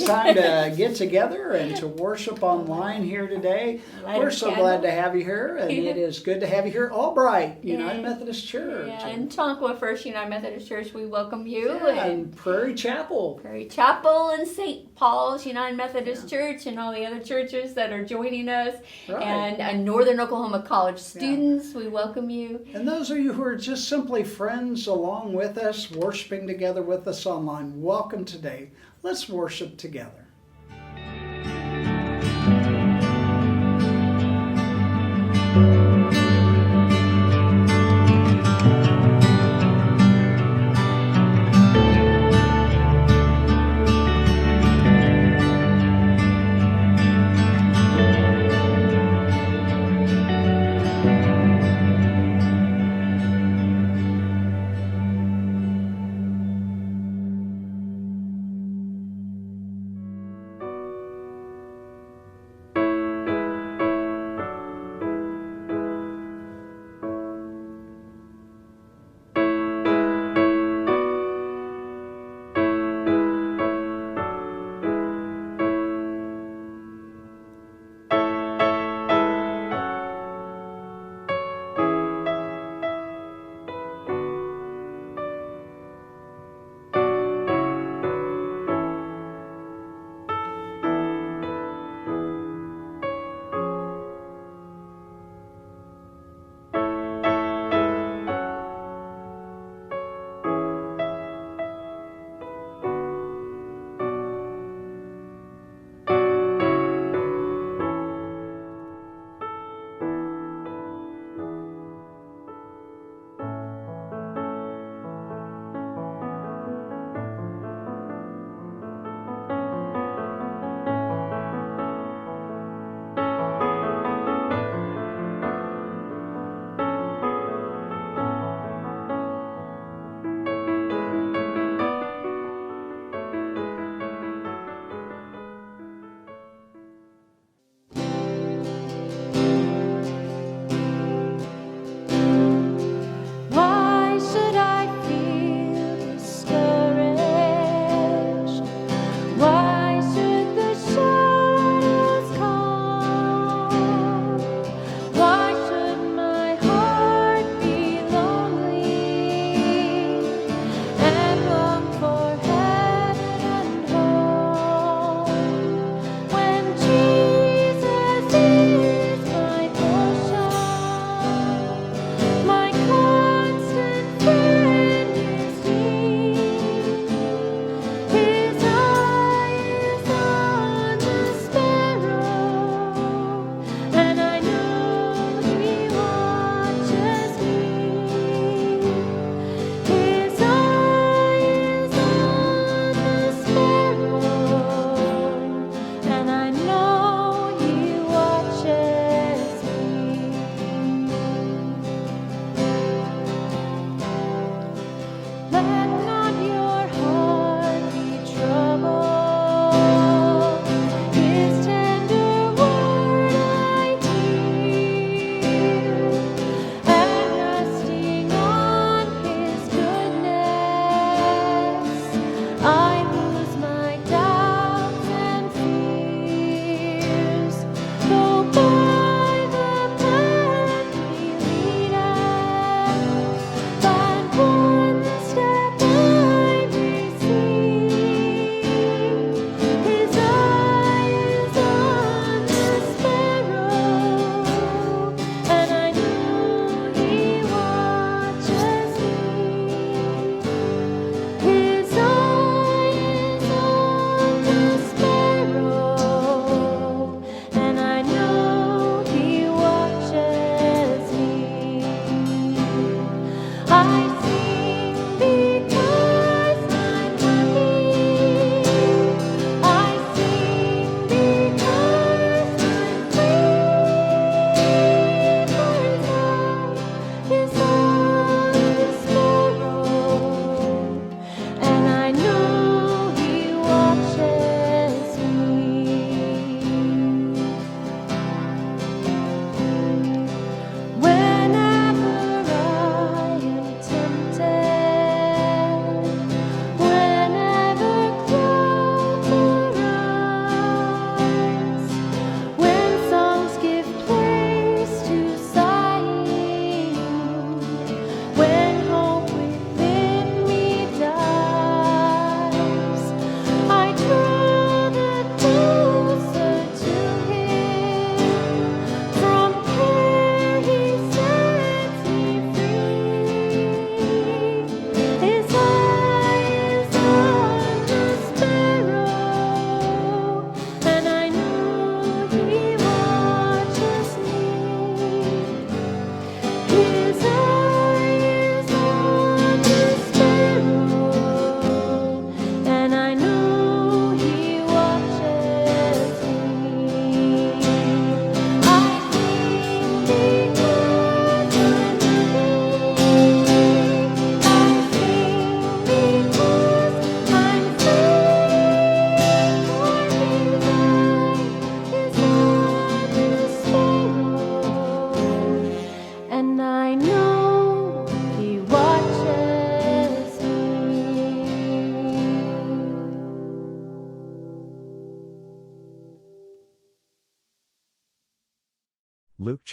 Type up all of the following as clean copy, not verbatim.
it's time to get together and to worship online here today. We're so glad to have you here, and it is good to have you here. Albright United Methodist Church. Yeah, and Tonkawa First United Methodist Church, we welcome you. And Prairie Chapel. Prairie Chapel and St. Paul's United Methodist Church and all the other churches that are joining us. Right. And Northern Oklahoma College students, we welcome you. And those of you who are just simply friends along with us, worshiping together with us online, welcome today. Let's worship together.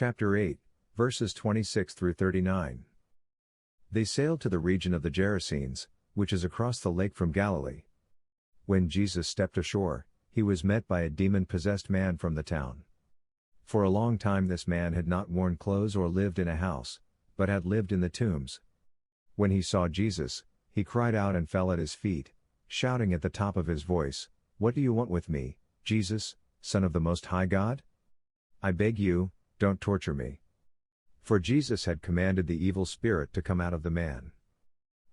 Chapter 8, verses 26 through 39. They sailed to the region of the Gerasenes, which is across the lake from Galilee. When Jesus stepped ashore, he was met by a demon-possessed man from the town. For a long time this man had not worn clothes or lived in a house, but had lived in the tombs. When he saw Jesus, he cried out and fell at his feet, shouting at the top of his voice, "What do you want with me, Jesus, Son of the Most High God? I beg you, don't torture me." For Jesus had commanded the evil spirit to come out of the man.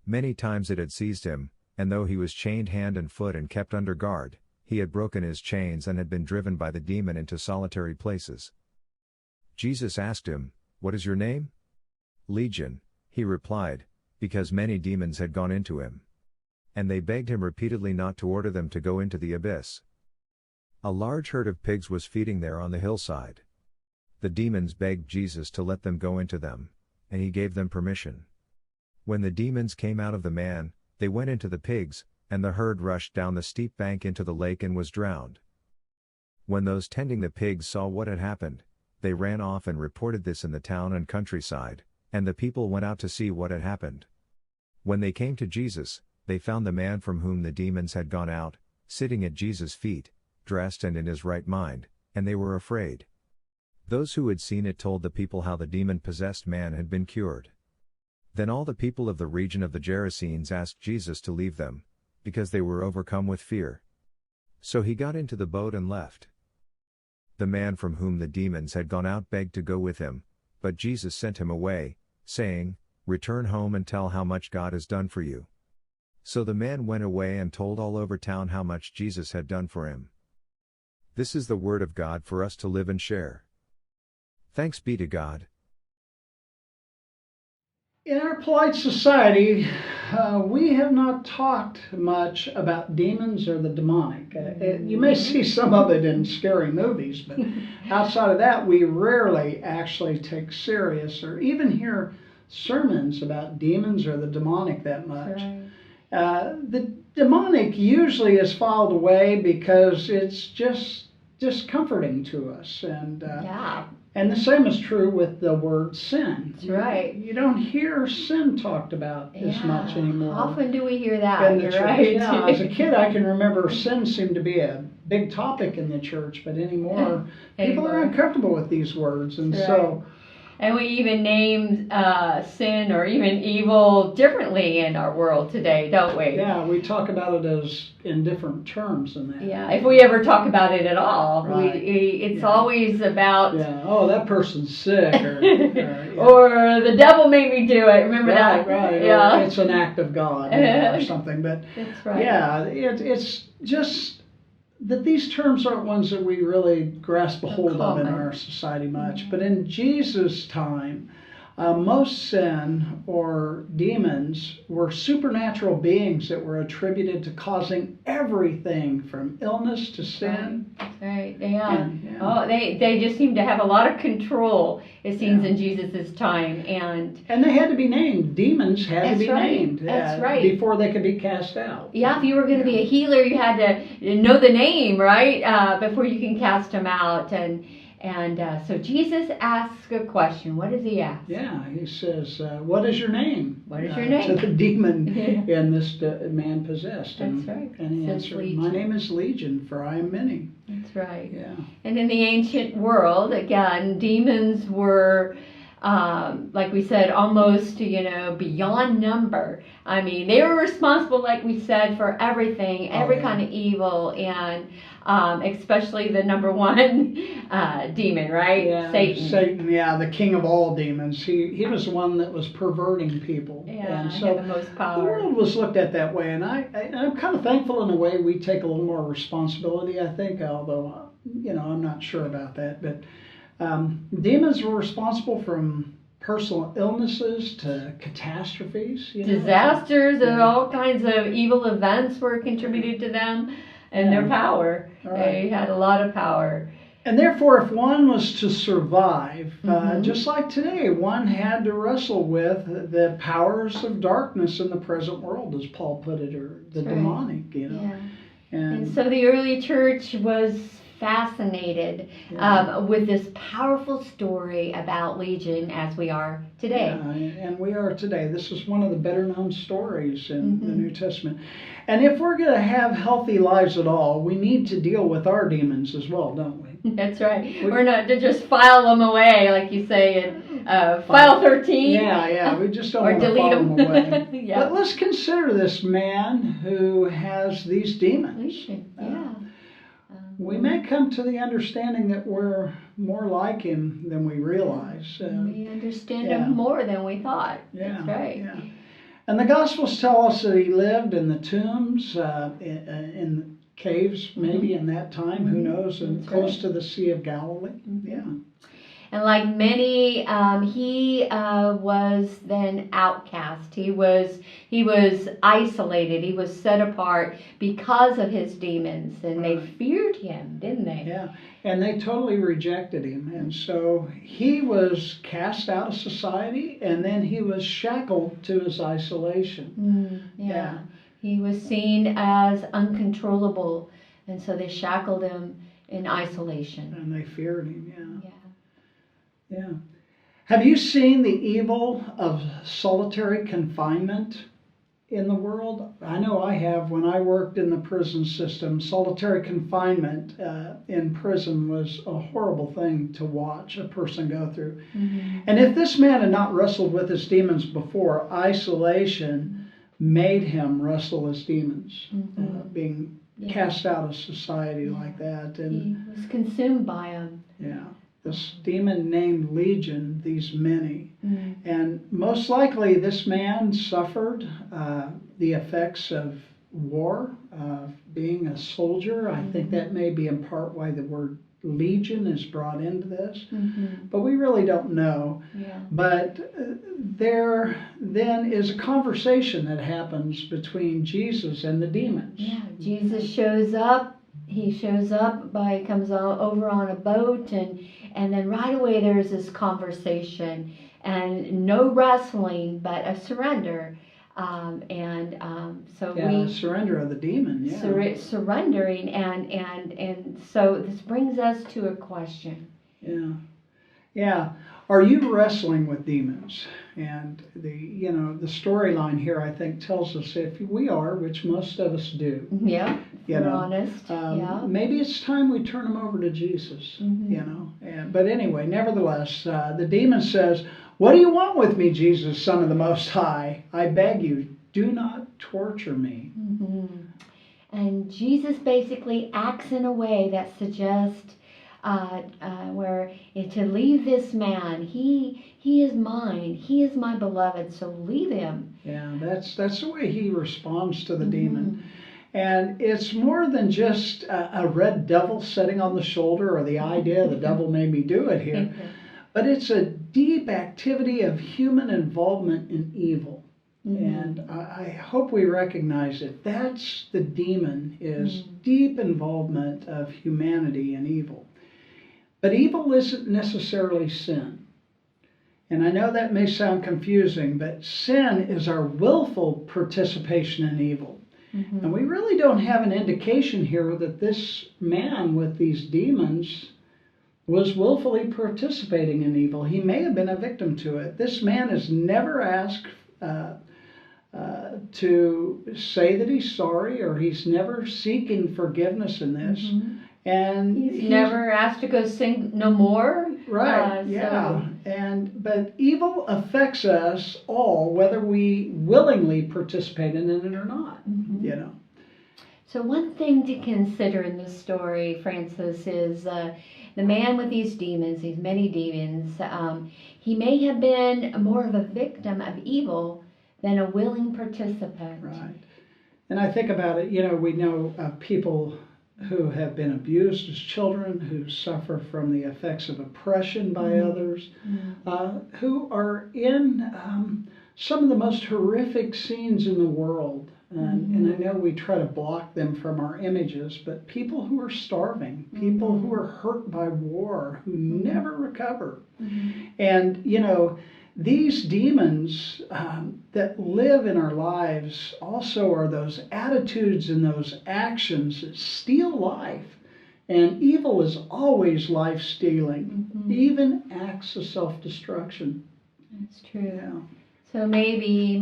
Many times it had seized him, and though he was chained hand and foot and kept under guard, he had broken his chains and had been driven by the demon into solitary places. Jesus asked him, "What is your name?" "Legion," he replied, because many demons had gone into him. And they begged him repeatedly not to order them to go into the abyss. A large herd of pigs was feeding there on the hillside. The demons begged Jesus to let them go into them, and he gave them permission. When the demons came out of the man, they went into the pigs, and the herd rushed down the steep bank into the lake and was drowned. When those tending the pigs saw what had happened, they ran off and reported this in the town and countryside, and the people went out to see what had happened. When they came to Jesus, they found the man from whom the demons had gone out, sitting at Jesus' feet, dressed and in his right mind, and they were afraid. Those who had seen it told the people how the demon-possessed man had been cured. Then all the people of the region of the Gerasenes asked Jesus to leave them, because they were overcome with fear. So he got into the boat and left. The man from whom the demons had gone out begged to go with him, but Jesus sent him away, saying, "Return home and tell how much God has done for you." So the man went away and told all over town how much Jesus had done for him. This is the word of God for us to live and share. Thanks be to God. In our polite society, we have not talked much about demons or the demonic. You may see some of it in scary movies, but outside of that, we rarely actually take serious or even hear sermons about demons or the demonic that much. Right. The demonic usually is filed away because it's just discomforting to us, and Yeah. and the same is true with the word sin. That's right. You don't hear sin talked about as much anymore. How often do we hear that? in the You're church. right. Yeah, as a kid, I can remember sin seemed to be a big topic in the church, but anymore, people are uncomfortable with these words, and so. And we even name sin or even evil differently in our world today, don't we? Yeah, we talk about it as in different terms than that. Yeah, if we ever talk about it at all, Right. it's always about. Yeah. Oh, that person's sick, or or the devil made me do it. Remember that? Right. Yeah. Or it's an act of God, or something. But That's right. yeah, it's just that these terms aren't ones that we really grasp a hold of in our society much. But in Jesus' time, most sin or demons were supernatural beings that were attributed to causing everything from illness to sin. Right. Yeah. Yeah. Oh, they just seem to have a lot of control, it seems, in Jesus' time. And they had to be named. Demons had to That's be right. named That's right. before they could be cast out. yeah, if you were going to be a healer, you had to know the name, right, before you can cast them out. And so Jesus asks a question. What does he ask? Yeah, he says, "What is your name?" What is your name? To the demon in this man possessed. That's right. And he Says answered, Legion. "My name is Legion, for I am many." That's right. Yeah. And in the ancient world, again, demons were, like we said, almost, beyond number. I mean, they were responsible, like we said, for everything, every kind of evil, and especially the number one demon, right? Yeah, Satan, the king of all demons. He was the one that was perverting people. Yeah, and he so had the most power. The world was looked at that way, and I'm kind of thankful in a way we take a little more responsibility, I think, although, I'm not sure about that. But demons were responsible from personal illnesses to catastrophes. Disasters and all kinds of evil events were contributed to them and their power. Right. They had a lot of power. And therefore, if one was to survive, just like today, one had to wrestle with the powers of darkness in the present world, as Paul put it, or the demonic, Yeah. And And so the early church was fascinated with this powerful story about Legion as we are today. And we are today. This is one of the better known stories in the New Testament. And if we're going to have healthy lives at all, we need to deal with our demons as well, don't we? That's right. We're not to just file them away, like you say in file 13. Yeah. We just don't or want to delete file them away. Yeah. But let's consider this man who has these demons. Legion, yeah. We may come to the understanding that we're more like him than we realize. We understand him more than we thought. That's right. Yeah. And the Gospels tell us that he lived in the tombs, in caves, maybe in that time, who knows, and close to the Sea of Galilee. Yeah. And like many, he was then outcast. He was isolated. He was set apart because of his demons, and they feared him, didn't they? Yeah, and they totally rejected him, and so he was cast out of society, and then he was shackled to his isolation. Yeah, he was seen as uncontrollable, and so they shackled him in isolation. And they feared him. Yeah. Yeah. Have you seen the evil of solitary confinement in the world? I know I have. When I worked in the prison system, solitary confinement in prison was a horrible thing to watch a person go through. And if this man had not wrestled with his demons before, isolation made him wrestle his demons, being cast out of society like that. And he was consumed by them. Yeah. This demon named Legion, these many. And most likely this man suffered the effects of war, of being a soldier. I think that may be in part why the word Legion is brought into this. But we really don't know. But there then is a conversation that happens between Jesus and the demons. Yeah, Jesus shows up. He shows up comes over on a boat, and then right away there's this conversation, and no wrestling, but a surrender. Surrender of the demon. Surrendering, and so this brings us to a question. Yeah. Are you wrestling with demons? And the storyline here, I think, tells us if we are, which most of us do. Yeah, we're honest. Maybe it's time we turn them over to Jesus. But anyway, nevertheless, the demon says, "What do you want with me, Jesus, Son of the Most High? I beg you, do not torture me." And Jesus basically acts in a way that suggests where to leave this man. He is mine. He is my beloved. So leave him. Yeah, that's the way he responds to the demon. And it's more than just a red devil sitting on the shoulder or the idea the devil made me do it here. But it's a deep activity of human involvement in evil. And I hope we recognize it. That's the demon, is deep involvement of humanity in evil. But evil isn't necessarily sin. And I know that may sound confusing, but sin is our willful participation in evil. And we really don't have an indication here that this man with these demons was willfully participating in evil. He may have been a victim to it. This man is never asked to say that he's sorry, or he's never seeking forgiveness in this. And he's never asked to go sin no more. Right. But evil affects us all, whether we willingly participate in it or not. So one thing to consider in this story, Francis, is the man with these demons, these many demons. He may have been more of a victim of evil than a willing participant. Right. And I think about it. We know of people who have been abused as children, who suffer from the effects of oppression by others, who are in some of the most horrific scenes in the world. And I know we try to block them from our images, but people who are starving, people who are hurt by war, who never recover. And, these demons that live in our lives also are those attitudes and those actions that steal life And evil is always life stealing, Mhm. even acts of self destruction. That's true. Yeah. So maybe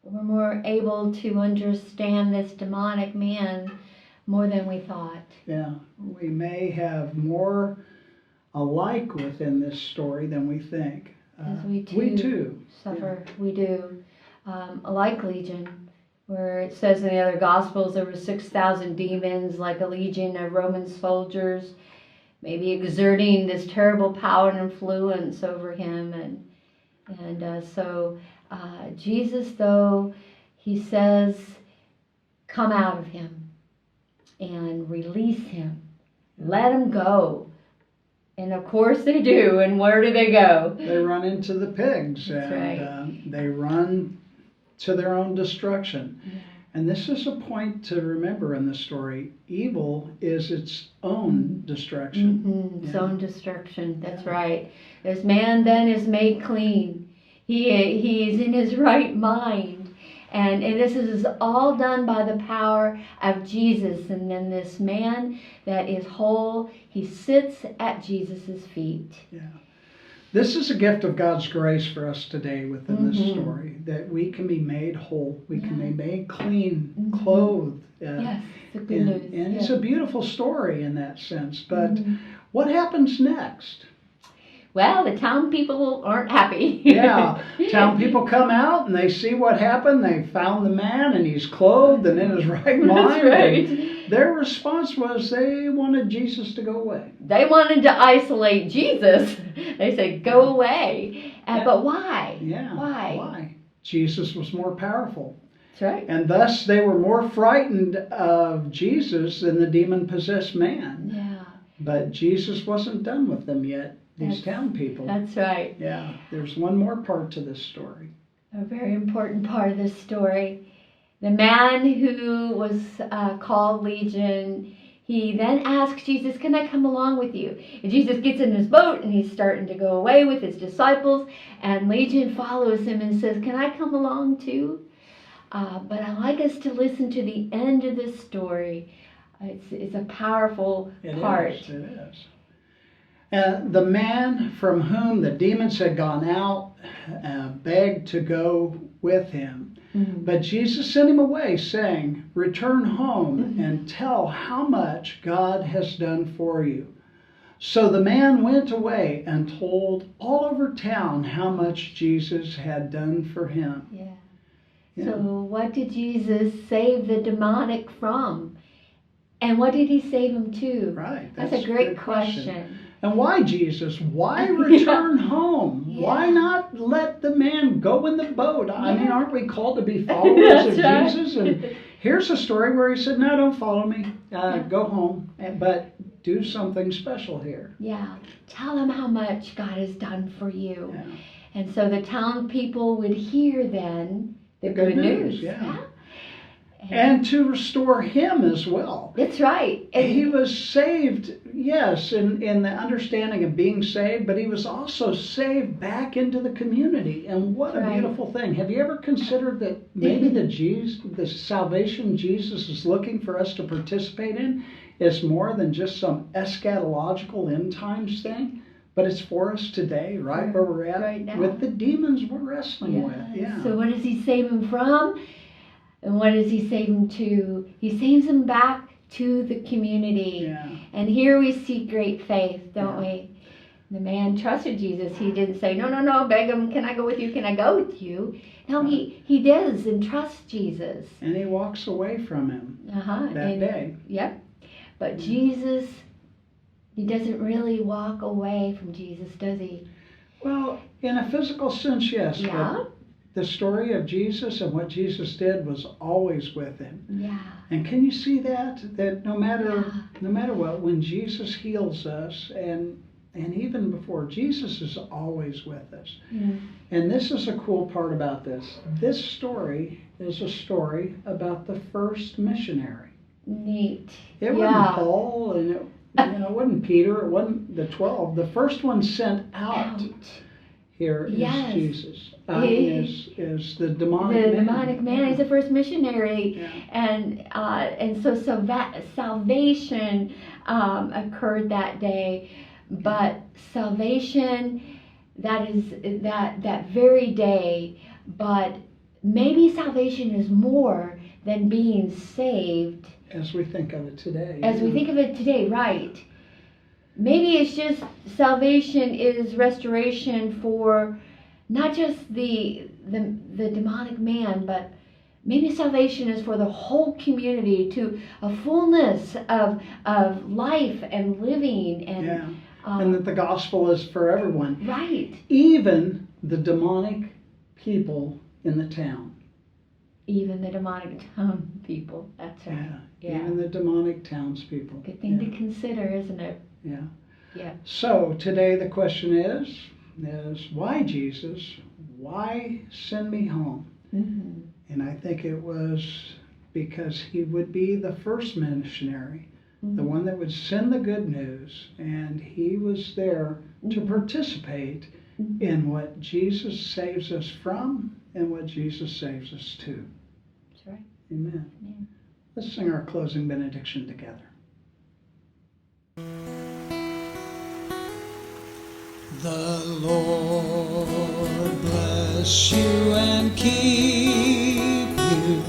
we're more able to understand this demonic man more than we thought. Yeah. We may have more alike within this story than we think. Because we We too too. suffer. We do. Like Legion, where it says in the other Gospels there were 6,000 demons, like a legion of Roman soldiers, maybe exerting this terrible power and influence over him. And so Jesus, though, he says, come out of him and release him. Let him go. And of course they do. And where do they go? They run into the pigs. That's and they run to their own destruction. Yeah. And this is a point to remember in the story. Evil is its own destruction. Mm-hmm. Its Yeah. own destruction. That's Yeah. right. This man then is made clean. He is in his right mind. And this is all done by the power of Jesus. And then this man that is whole, he sits at Jesus' feet. Yeah. This is a gift of God's grace for us today within this Mhm. story, that we can be made whole, we can Yeah. be made clean, Mhm. clothed. Yes, it's a good And, news. and it's Yeah. a beautiful story in that sense. But Mhm. what happens next? Well, the town people aren't happy. Yeah, town people come out and they see what happened. They found the man and he's clothed and in his right mind. That's right. And their response was they wanted Jesus to go away. They wanted to isolate Jesus. They said, go away. Yeah. But why? Yeah. Why? Jesus was more powerful. That's right. And thus they were more frightened of Jesus than the demon-possessed man. Yeah, But Jesus wasn't done with them yet, these That's- town people. that's right. Yeah, there's one more part to this story. A very important part of this story. The man who was called Legion, he then asked Jesus, can I come along with you? And Jesus gets in his boat and he's starting to go away with his disciples. And Legion follows him and says, can I come along too? But I'd like us to listen to the end of this story. It's a powerful part. It is. The man from whom the demons had gone out begged to go with him. Mhm. But Jesus sent him away, saying, return home and tell how much God has done for you. So the man went away and told all over town how much Jesus had done for him. Yeah. Yeah. So what did Jesus save the demonic from? And what did he save him to? Right. That's a great good question. And why, Jesus? Why return home? Yeah. Why not let the man go in the boat? I mean, Yeah. aren't we called to be followers of That's right. Jesus? And here's a story where he said, no, don't follow me. Go home. But do something special here. Yeah. Tell him how much God has done for you. Yeah. And so the town people would hear then the good news. Yeah. And to restore him as well. That's right. And He was saved, yes, in the understanding of being saved, but he was also saved back into the community. And what a Right. beautiful thing. Have you ever considered that maybe the salvation Jesus is looking for us to participate in is more than just some eschatological end times thing? But it's for us today, right where we're at, Right now. with the demons we're wrestling with. Yeah. Yeah. So what does he save him from? And what does he save him to? He saves him back to the community. Yeah. And here we see great faith, don't we? The man trusted Jesus. He didn't say, no, beg him, can I go with you? Can I go with you? No, he does and trusts Jesus. And he walks away from him Uh-huh. that day. Yep. But Jesus, he doesn't really walk away from Jesus, does he? Well, in a physical sense, yes. Yeah. But the story of Jesus and what Jesus did was always with him. Yeah. And can you see that? That no matter Yeah. what, when Jesus heals us, and even before, Jesus is always with us. Yeah. And this is a cool part about this. This story is a story about the first missionary. Neat. It wasn't Paul, and it wasn't Peter, it wasn't the 12. The first one sent out. here is Yes. Jesus. He- Is the demonic The man. demonic man is the The demonic man. demonic man. He's the first missionary, Yeah. and so salvation occurred that day, but salvation that very day. But maybe salvation is more than being saved As we think of it today. as we think of it today, right? Maybe it's just salvation is restoration for not just the demonic man, but maybe salvation is for the whole community, to a fullness of life and living and Yeah. And that the gospel is for everyone, right. even the demonic people in the town. Even the demonic town people. That's right. Yeah. Yeah. Even the demonic townspeople. Good thing Yeah. to consider, isn't it? Yeah. Yeah. So today the question is why Jesus? Why send me home? Mm-hmm. And I think it was because he would be the first missionary, the one that would send the good news, and he was there to participate in what Jesus saves us from and what Jesus saves us to. That's right. Amen. Amen. Let's sing our closing benediction together. The Lord bless you and keep you.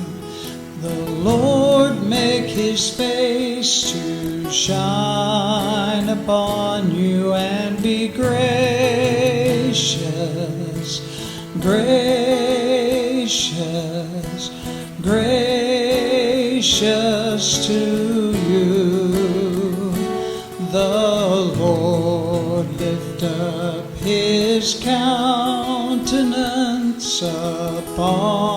The Lord make his face to shine upon you and be gracious, gracious, gracious to you. The Lord lift up his countenance upon